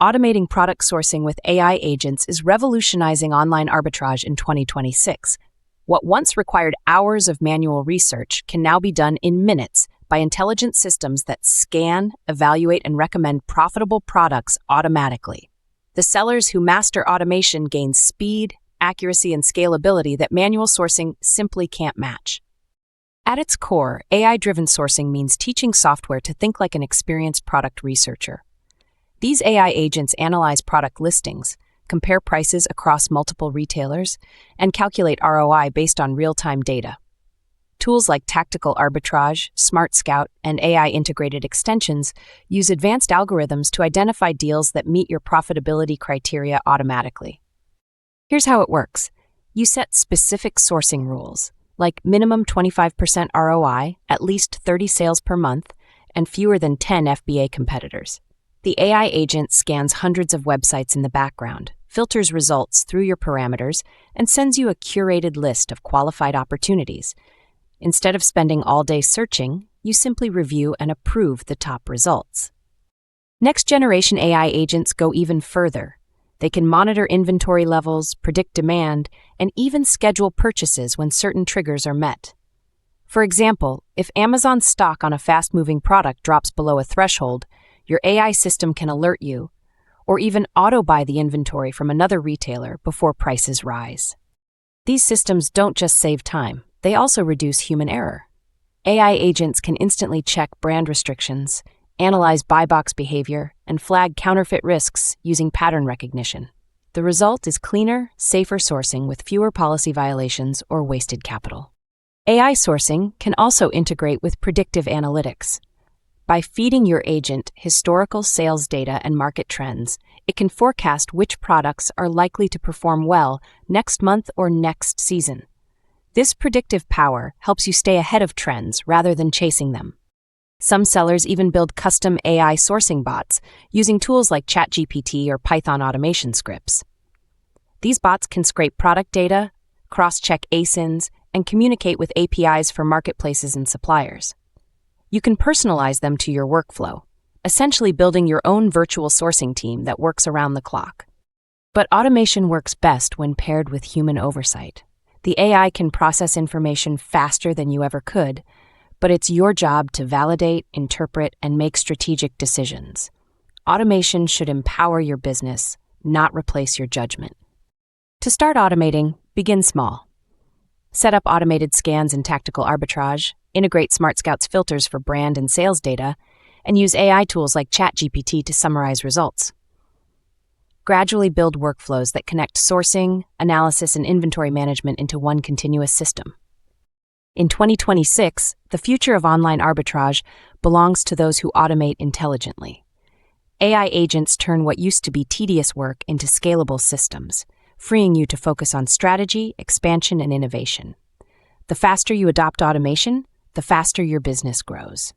automating product sourcing with AI agents is revolutionizing online arbitrage in 2026. What once required hours of manual research can now be done in minutes by intelligent systems that scan, evaluate, and recommend profitable products automatically. The sellers who master automation gain speed, accuracy, and scalability that manual sourcing simply can't match. At its core, AI-driven sourcing means teaching software to think like an experienced product researcher. These AI agents analyze product listings, compare prices across multiple retailers, and calculate ROI based on real-time data. Tools like Tactical Arbitrage, Smart Scout, and AI-integrated extensions use advanced algorithms to identify deals that meet your profitability criteria automatically. Here's how it works. You set specific sourcing rules, like minimum 25% ROI, at least 30 sales per month, and fewer than 10 FBA competitors. The AI agent scans hundreds of websites in the background, filters results through your parameters, and sends you a curated list of qualified opportunities. Instead of spending all day searching, you simply review and approve the top results. Next-generation AI agents go even further. They can monitor inventory levels, predict demand, and even schedule purchases when certain triggers are met. For example, if Amazon's stock on a fast-moving product drops below a threshold, your AI system can alert you, or even auto-buy the inventory from another retailer before prices rise. These systems don't just save time, they also reduce human error. AI agents can instantly check brand restrictions, analyze buy box behavior, and flag counterfeit risks using pattern recognition. The result is cleaner, safer sourcing with fewer policy violations or wasted capital. AI sourcing can also integrate with predictive analytics. By feeding your agent historical sales data and market trends, it can forecast which products are likely to perform well next month or next season. This predictive power helps you stay ahead of trends rather than chasing them. Some sellers even build custom AI sourcing bots using tools like ChatGPT or Python automation scripts. These bots can scrape product data, cross-check ASINs, and communicate with APIs for marketplaces and suppliers. You can personalize them to your workflow, essentially building your own virtual sourcing team that works around the clock. But automation works best when paired with human oversight. The AI can process information faster than you ever could, but it's your job to validate, interpret, and make strategic decisions. Automation should empower your business, not replace your judgment. To start automating, begin small. Set up automated scans in Tactical Arbitrage, integrate Smart Scout's filters for brand and sales data, and use AI tools like ChatGPT to summarize results. Gradually build workflows that connect sourcing, analysis, and inventory management into one continuous system. In 2026, the future of online arbitrage belongs to those who automate intelligently. AI agents turn what used to be tedious work into scalable systems, freeing you to focus on strategy, expansion, and innovation. The faster you adopt automation, the faster your business grows.